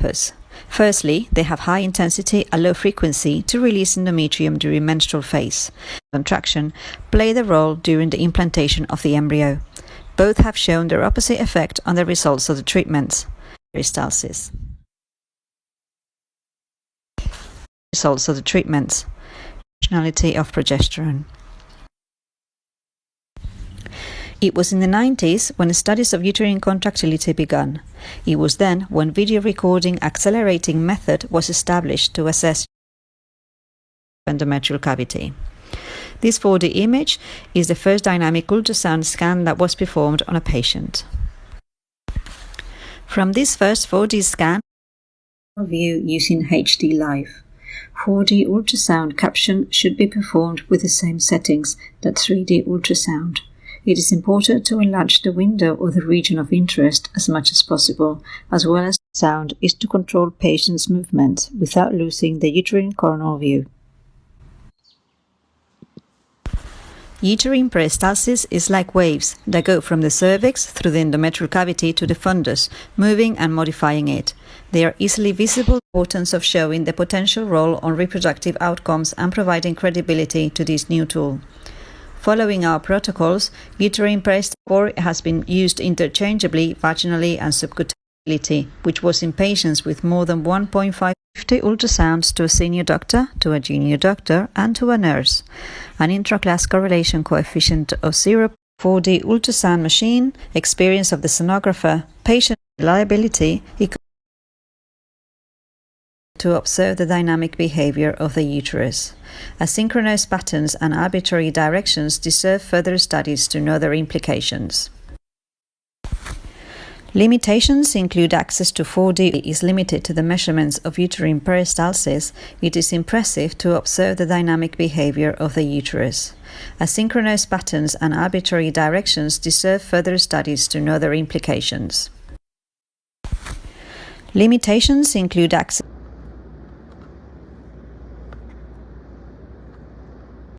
purpose. Firstly, they have high intensity and low frequency to release endometrium during menstrual phase. Contraction play the role during the implantation of the embryo. Both have shown their opposite effect on the results of the treatments. Peristalsis. Results of the treatments. Functionality of progesterone. It was in the 90s when studies of uterine contractility began. It was then when video recording accelerating method was established to assess endometrial cavity. This 4D image is the first dynamic ultrasound scan that was performed on a patient. From this first 4D scan, view using HD Live. 4D ultrasound caption should be performed with the same settings that 3D ultrasound. It is important to enlarge the window or the region of interest as much as possible, as well as sound is to control patient's movements without losing the uterine coronal view. Uterine peristalsis is like waves that go from the cervix through the endometrial cavity to the fundus, moving and modifying it. They are easily visible. The importance of showing the potential role on reproductive outcomes and providing credibility to this new tool. Following our protocols, uterine peristalsis has been used interchangeably vaginally and subcutaneously, which was in patients with more than 1.5 ultrasounds to a senior doctor, to a junior doctor, and to a nurse. An intra-class correlation coefficient of 0. 4D ultrasound machine, experience of the sonographer, patient reliability, to observe the dynamic behavior of the uterus. Asynchronous patterns and arbitrary directions deserve further studies to know their implications. Limitations include access to 4D is limited to the measurements of uterine peristalsis. It is impressive to observe the dynamic behavior of the uterus. Asynchronous patterns and arbitrary directions deserve further studies to know their implications. Limitations include access